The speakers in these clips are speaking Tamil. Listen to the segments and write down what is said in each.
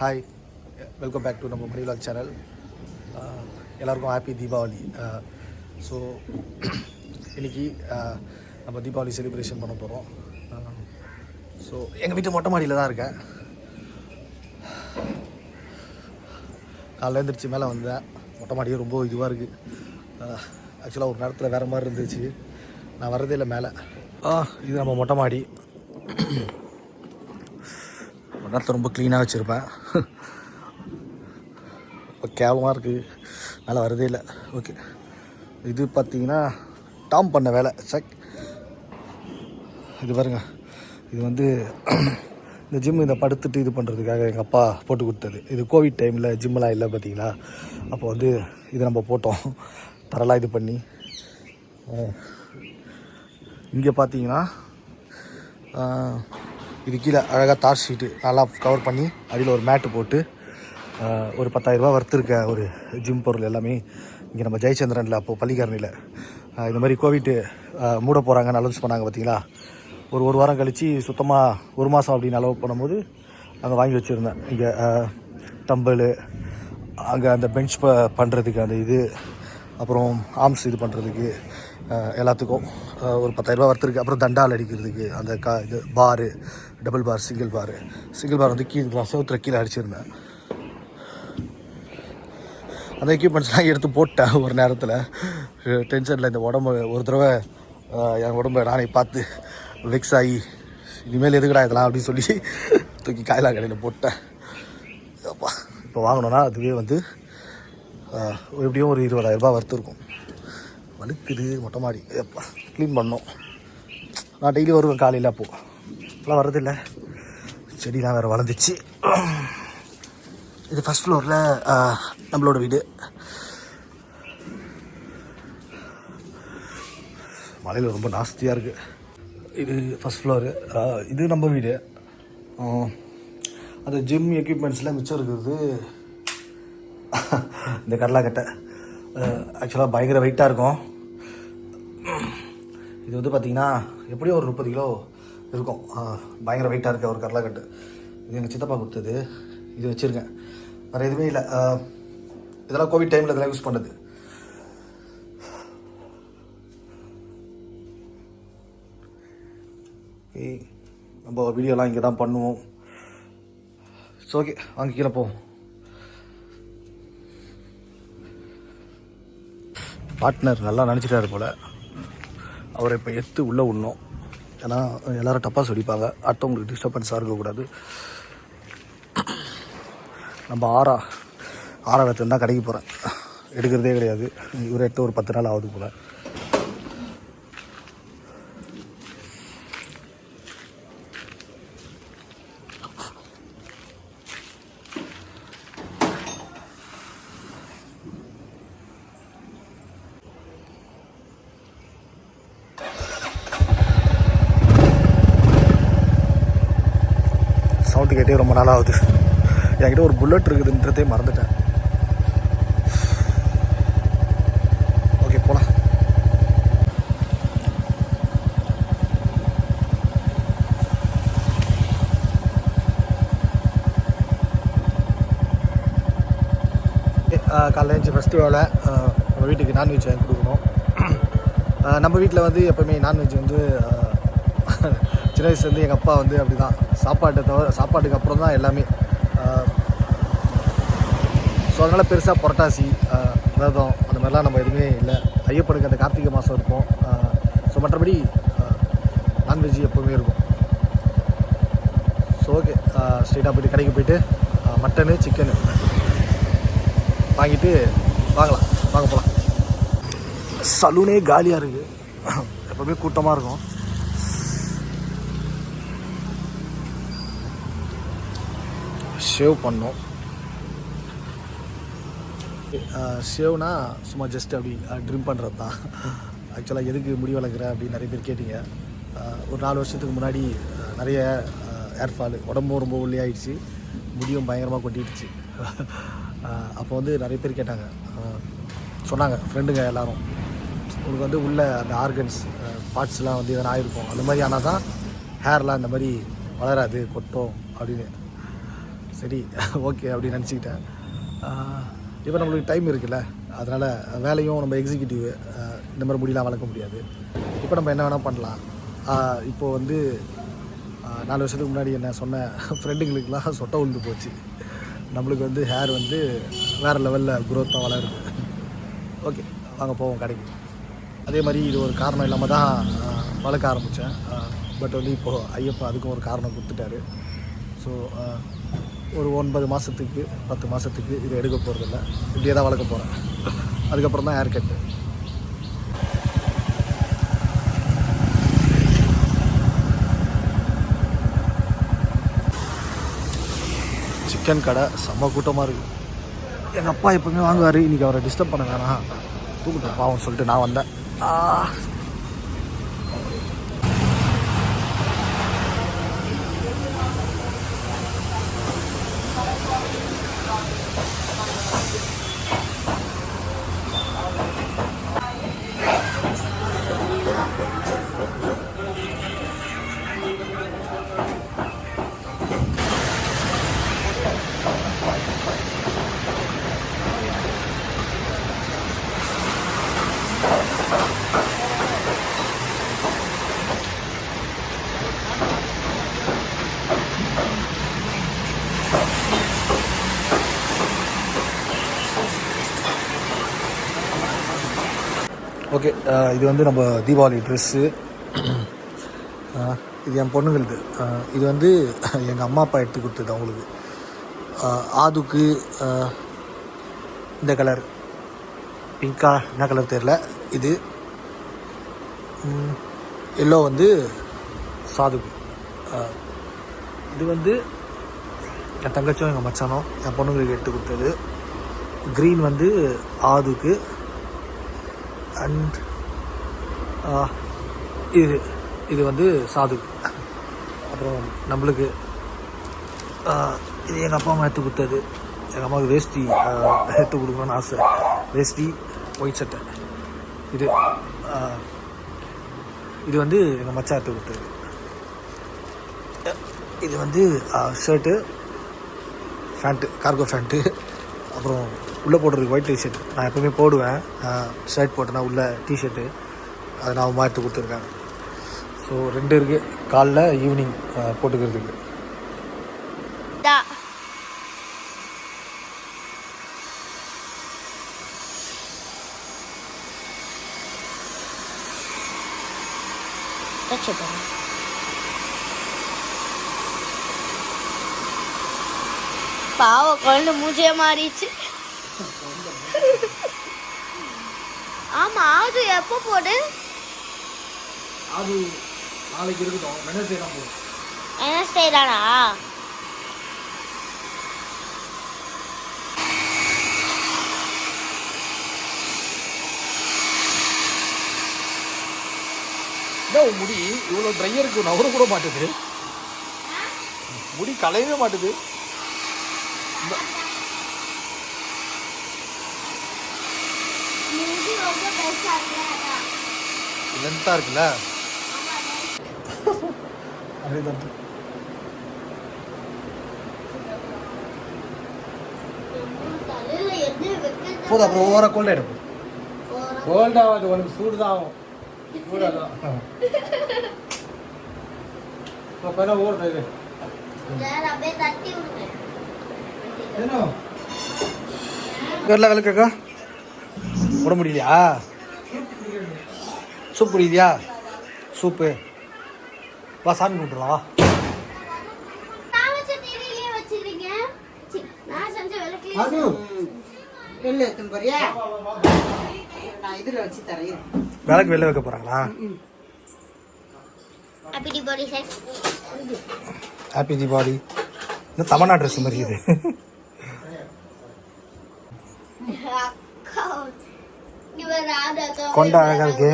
ஹாய், வெல்கம் பேக் டு நம்ம மணி விலாக் சேனல். எல்லாருக்கும் ஹாப்பி தீபாவளி. ஸோ இன்றைக்கி நம்ம தீபாவளி செலிப்ரேஷன் பண்ண போகிறோம். ஸோ எங்கள் வீட்டு மொட்டை மாடியில் தான் இருக்கேன். காலையில் எழுந்திரிச்சு மேலே வந்தேன். மொட்டை மாடியே ரொம்ப இதுவாக இருக்குது. ஆக்சுவலாக ஒரு நேரத்தில் வேறு மாதிரி இருந்துச்சு. நான் வர்றதே இல்லை மேலே. இது நம்ம மொட்டை மாடி. நேரத்தில் ரொம்ப க்ளீனாக வச்சுருப்பேன். இப்போ கேவலமாக இருக்குது, மேலே வரதே இல்லை. ஓகே, இது பார்த்திங்கன்னா டாம் பண்ண வேலை. செக் இது பாருங்க, இது வந்து இந்த ஜிம் இதை படுத்துட்டு இது பண்ணுறதுக்காக எங்கள் அப்பா போட்டு கொடுத்தது. இது கோவிட் டைமில் ஜிம்மெலாம் இல்லை பார்த்தீங்களா, அப்போ வந்து இது நம்ம போட்டோம் தரலாம் இது பண்ணி. இங்கே பார்த்தீங்கன்னா இது கீழே அழகாக தார் ஷீட்டு நல்லா கவர் பண்ணி அடியில் ஒரு மேட்டு போட்டு ஒரு 10,000 ரூபா வர்த்திருக்க ஒரு ஜிம் பொருள் எல்லாமே இங்கே நம்ம ஜெயச்சந்திரனில் அப்போது பள்ளிக்கரணையில் இந்த மாதிரி கோவிட்டு மூட போகிறாங்கன்னு அலௌன்ஸ் பண்ணாங்க பார்த்தீங்களா. ஒரு வாரம் கழித்து சுத்தமாக ஒரு மாதம் அப்படின்னு அலோவ் பண்ணும்போது அங்கே வாங்கி வச்சுருந்தேன். இங்கே டம்பிள், அங்கே அந்த பெஞ்ச் பண்ணுறதுக்கு அந்த இது, அப்புறம் ஆர்ம்ஸ் இது பண்ணுறதுக்கு எல்லாத்துக்கும் ஒரு 10,000 ரூபா வர்த்திருக்கு. அப்புறம் தண்டால் அடிக்கிறதுக்கு அந்த இது பாரு, டபுள் பார், சிங்கிள் பார் வந்து கீழே செவுத்துல கீழே அடிச்சிருந்தேன். அந்த எக்யூப்மெண்ட்ஸ்லாம் எடுத்து போட்டேன் ஒரு நேரத்தில் டென்ஷனில். இந்த உடம்பு ஒரு தடவை என் உடம்பை நானே பார்த்து வெக்ஸ் ஆகி இனிமேல் எதுக்கடா இதெல்லாம் அப்படின்னு சொல்லி தூக்கி காயலா கடையில் போட்டேன். அப்பா இப்போ வாங்கினோன்னா அதுவே வந்து எப்படியும் ஒரு 20,000 ரூபா வர்த்து இருக்கும். வலுக்குது மொட்டை மாடி. எப்பா க்ளீன் பண்ணோம். நான் டெய்லி வருவேன் காலையில். அப்போது இப்போலாம் வர்றதில்லை, செடிலாம் வேறு வளர்ந்துச்சு. இது ஃபஸ்ட் ஃப்ளோரில் நம்மளோட வீடு. மலையில் ரொம்ப நாஸ்தியாக இருக்குது. இது ஃபஸ்ட் ஃப்ளோரு. இது நம்ம வீடு. அந்த ஜிம் எக்யூப்மெண்ட்ஸில் மிச்சம் இருக்கிறது இந்த கடலாக்கட்டை. ஆக்சுவலாக பயங்கர வெயிட்டாக இருக்கும். இது வந்து பார்த்திங்கன்னா எப்படியும் ஒரு 30 கிலோ இருக்கும். பயங்கர வெயிட்டாக இருக்க ஒரு கடலாக்கட்டு. இது எங்கள் சித்தப்பா கொடுத்தது. இது வச்சுருக்கேன், வேறு எதுவுமே இல்லை. இதெல்லாம் கோவிட் டைமில் இதெல்லாம் யூஸ் பண்ணது. நம்ம வீடியோலாம் இங்கே தான் பண்ணுவோம். ஸோ ஓகே, வாங்க கீழே போவோம். பார்ட்னர் நல்லா நினச்சிட்டாரு போல். அவரை இப்போ எடுத்து உள்ளே விடணும். ஏன்னா எல்லோரும் டப்பாக சொல்லிப்பாங்க, அடுத்தவங்களுக்கு டிஸ்டர்பன்ஸாக இருக்கக்கூடாது. நம்ம ஆறாவதுல தான் கடைக்கு போகிறேன். எடுக்கிறதே கிடையாது. இவரை எடுத்து ஒரு 10 நாள் ஆகுது போல். சவுண்டு கேட்டே ரொம்ப நாள் ஆகுது. என்கிட்ட ஒரு புல்லட் இருக்குதுன்றதே மறந்துட்டேன். ஓகே, போகலாம். காலையில் எழுந்து ஃபஸ்ட்டு வேலை நம்ம வீட்டுக்கு நான்வெஜ் வாங்கி கொடுக்கணும். நம்ம வீட்டில் வந்து எப்போவுமே நான்வெஜ் வந்து சின்ன வயசுலேருந்து எங்கள் அப்பா வந்து அப்படி தான், சாப்பாட்டுக்கு அப்புறம் தான் எல்லாமே. ஸோ அதனால் பெருசாக புரட்டாசி விரதம் அந்த மாதிரிலாம் நம்ம எதுவுமே இல்லை. ஐயப்பனுக்கு அந்த கார்த்திகை மாதம் இருக்கும். ஸோ மற்றபடி நான்வெஜ் எப்போவுமே இருக்கும். ஸோ ஓகே, ஸ்ட்ரெயிட்டாக போய்ட்டு கடைக்கு போய்ட்டு மட்டனு சிக்கனு வாங்கிட்டு வாங்க போகலாம். சலூனே காலியாக இருக்குது. எப்போவுமே கூட்டமாக இருக்கும். ஷேவ் பண்ணோம். ஷேவ்னா சும்மா ஜஸ்ட் அப்படி ட்ரிம் பண்ணுறது தான். ஆக்சுவலாக எதுக்கு முடி வளர்க்குற அப்படின்னு நிறைய பேர் கேட்டிங்க. ஒரு 4 வருஷத்துக்கு முன்னாடி நிறைய ஏர்ஃபால், உடம்பும் ரொம்ப ஒல்லி ஆகிடுச்சு, முடியும் பயங்கரமாக கொட்டிடுச்சு. அப்போ வந்து நிறைய பேர் கேட்டாங்க, சொன்னாங்க ஃப்ரெண்டுங்க எல்லோரும், உங்களுக்கு வந்து உள்ள அந்த ஆர்கன்ஸ் பார்ட்ஸ்லாம் வந்து எதனா ஆகிருக்கும், அந்த மாதிரி ஆனால் தான் ஹேர்லாம் இந்த மாதிரி வளராது, கொட்டும் அப்படின்னு. சரி ஓகே அப்படின்னு நினச்சிக்கிட்டேன். இப்போ நம்மளுக்கு டைம் இருக்குல்ல, அதனால் வேலையும் நம்ம எக்ஸிக்யூட்டிவ் இந்த மாதிரி முடியலாம் வளர்க்க முடியாது. இப்போ நம்ம என்ன வேணால் பண்ணலாம். இப்போது வந்து 4 வருஷத்துக்கு முன்னாடி என்ன சொன்ன ஃப்ரெண்டுங்களுக்கெலாம் சொட்டை விழுந்து போச்சு. நம்மளுக்கு வந்து ஹேர் வந்து வேறு லெவலில் குரோத்தாக வளருது. ஓகே வாங்க போவோம் கடைக்கு. அதே மாதிரி இது ஒரு காரணம் இல்லாமல் தான் வளர்க்க ஆரம்பித்தேன். பட் வந்து இப்போது ஐயப்பா அதுக்கும் ஒரு காரணம் கொடுத்துட்டாரு. ஸோ ஒரு 9 மாதத்துக்கு 10 மாதத்துக்கு இதை எடுக்க போகிறதில்ல, இப்படியே தான் வளர்க்க போகிறேன். அதுக்கப்புறம் தான் ஹேர் கட்டு. சிக்கன் கடை செம்ம கூட்டமாக இருக்குது. எங்கள் அப்பா எப்போவுமே வாங்குவார். இன்றைக்கி அவரை டிஸ்டர்ப் பண்ண வேணாம், தூக்கிட்டு பாவம் சொல்லிட்டு நான் வந்தேன். ஓகே, இது வந்து நம்ம தீபாவளி ட்ரெஸ்ஸு. இது என் பொண்ணுங்களுது. இது வந்து எங்கள் அம்மா அப்பா எடுத்து கொடுத்தது அவங்களுக்கு. ஆதுக்கு இந்த கலர், பிங்கா என்ன கலர் தெரில, இது எல்லோ வந்து சாதுக்கு. இது வந்து என் தங்கச்சும் எங்கள் மச்சானும் என் பொண்ணுங்களுக்கு எடுத்து கொடுத்தது. க்ரீன் வந்து ஆதுக்கு. அண்ட் இது வந்து சாதுக்கு. அப்புறம் நம்மளுக்கு இது எங்கள் அப்பா அம்மா எடுத்து கொடுத்தது. எங்கள் அம்மாவுக்கு வேஷ்டி எடுத்து கொடுக்கணும்னு ஆசை. வேஷ்டி, ஒயிட் சட்டை. இது வந்து எங்கள் மச்சா எடுத்து கொடுத்தது. இது வந்து ஷர்ட்டு, ஃபேண்ட்டு, கார்கோ ஃபேண்ட்டு. அப்புறம் உள்ளே போடுறதுக்கு ஒயிட் டிஷர்ட். நான் எப்போவுமே போடுவேன், ஷர்ட் போட்டேன்னா உள்ளே டிஷர்ட்டு. அதை நான் அம்மா எடுத்து கொடுத்துருக்கேன். ஸோ 2 இருக்குது, காலைல ஈவினிங் போட்டுக்கிறதுக்கு. பாவ குழந்தை மூஞ்சிய மாறிச்சு. ஆமா, அது எப்போ போடு? அது நாளைக்கு இருக்கட்டும், வெனஸ்டே தான் போடும். வெனஸ்டே தானா? முடி இவ்வளோ ட்ரையாக இருக்கு, நவர கூட மாட்டுது. முடி கலையவே மாட்டுது. லென்த்தாக இருக்குல்ல, போதும். அப்புறம் ஓவரா கோல்ட் ஆகிடும். கோல்ட் ஆகாது, உனக்கு சூடு தான் ஆகும். சூடாதான் ஓடுறது. வேலை வேலைக்காக்கா போட முடியலையா? சூப் குடிக்கிறியா? சூப்பு வா, சாமி கும்பிட்டுலாம் வா. விளக்கு வெளில வைக்க போறாங்களா? ஹாப்பி தீபாவளி. இந்த தமிழ்நாடு ட்ரெஸ் மாதிரி இது. கொண்ட அழகா இருக்கு.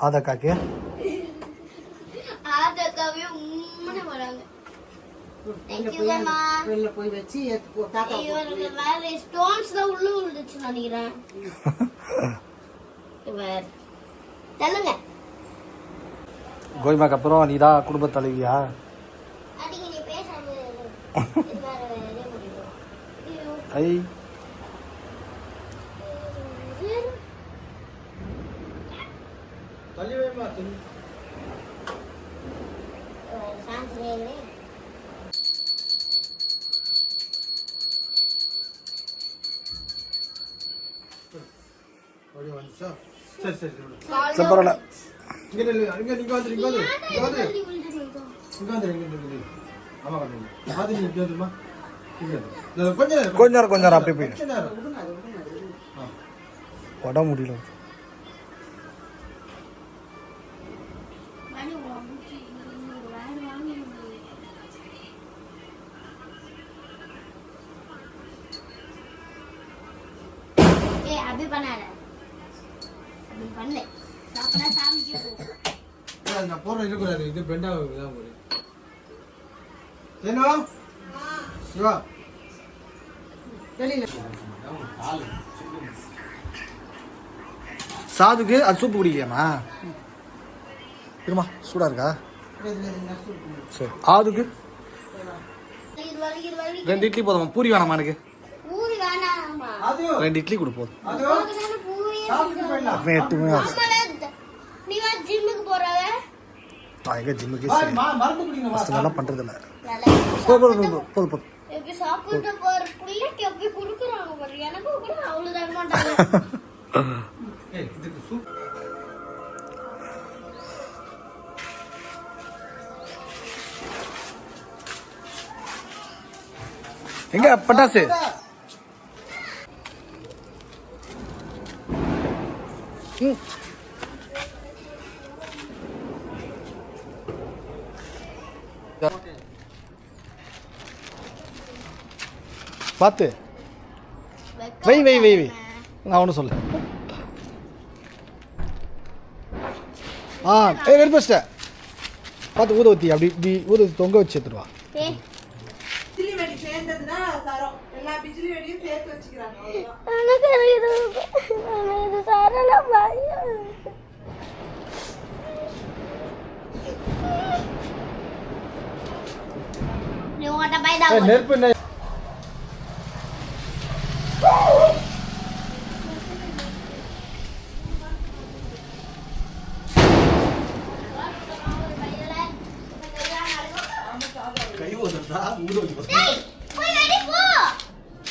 ஆதாக்காக்கு போய் வச்சு ஸ்டோன்ஸ் தான் உள்ள விழுந்துச்சு நினைக்கிறேன். கோயிமாக்கு அப்புறம் நீதான் குடும்ப தலைவியா? ஐ தள்ளி வைமா தள்ளி. அப்படியே வந்துச்சா? சரி சரி சரி பரவாயில்ல. இங்க நில்லு, இங்க நீங்க வந்து இங்க வந்து இங்க வந்து இங்க வந்து இங்க நில்லு. ஆமா வந்து அது நீ இங்க வந்துமா இங்க வந்து கொஞ்ச நேரம் அப்படி போய் உட முடியல. அப்படி பண்ணாத, அப்படி பண்ணு. சாப்பிட சாமிக்கு போ. நான் போற இருக்கக்கூடாது, இது பெண்டா தான் போறேன். ஏனோ சிவா சாதுக்கு அது சூப்பு குடிக்கலையாமா? இருமா சூடா இருக்கா? சரி ஆதுக்கு 2 இட்லி போதுமா? பூரி வேணாமா எனக்கு? பூரி வேணாமா? 2 இட்லி கொடு போதும். பூரி 8 மணி ஆச்சு. நீ வா ஜிம்முக்கு போறவ? நான் எங்க ஜிம்முக்கு நல்லா பண்றது இல்ல. போதும் எப்படி சாப்பிட்டு போற பிள்ளைக்கு எப்படி குடுக்குறாங்க பாரு. எனக்கு கூட அவ்வளவு தர மாட்டாங்க. எங்க பட்டாசு? பார்த்து வை வை வை வை. நான் ஒன்றும் சொல்ல. எடுத்து வச்சிட்டேன். பார்த்து ஊதுவத்தி அப்படி இப்படி ஊதுவத்தி தொங்க வச்சு எடுத்துருவா. நெருப்பு கை ஊதுறதா ஊதுவத்தி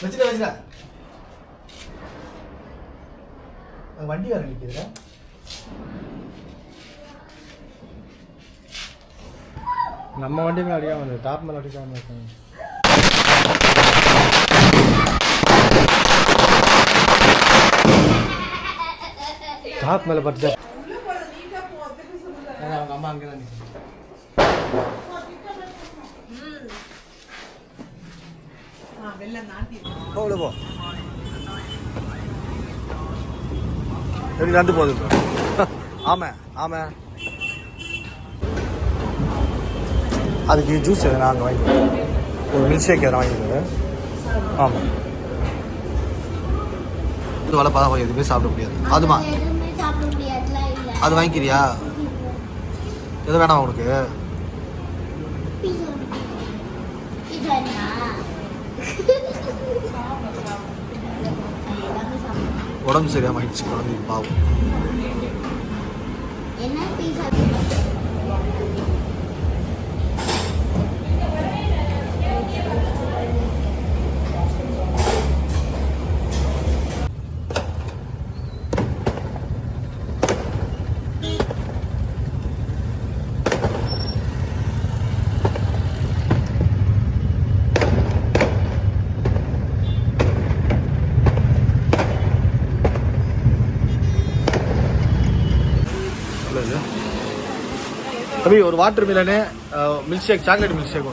வச்சுட்டா வண்டி வேற நிற்குதுல. நம்ம வண்டி மேலே அடிக்காம வந்து டாப் மேலே அடிக்காம இருக்காங்க. டாப் மேலே பட்டு அவங்க அம்மா அங்கே தான் நிற்கும். போ எப்படி நடந்து போகுது? ஆமாம் ஆமாம். அதுக்கு ஜூஸ் எதுனா அங்கே வாங்கி ஒரு மில்க் ஷேக் எதனா வாங்கிடுங்க. ஆமாம் இது வேலை பார்த்தா எதுவுமே சாப்பிட முடியாது. அதுமா அது வாங்கிக்கிறியா? எது வேணாம் உனக்கு? உடம்பு சரியாம ஆயிடுச்சு குழந்தைக்கு பாவம். தம்பி ஒரு water melon milk shake chocolate milk ஷேக்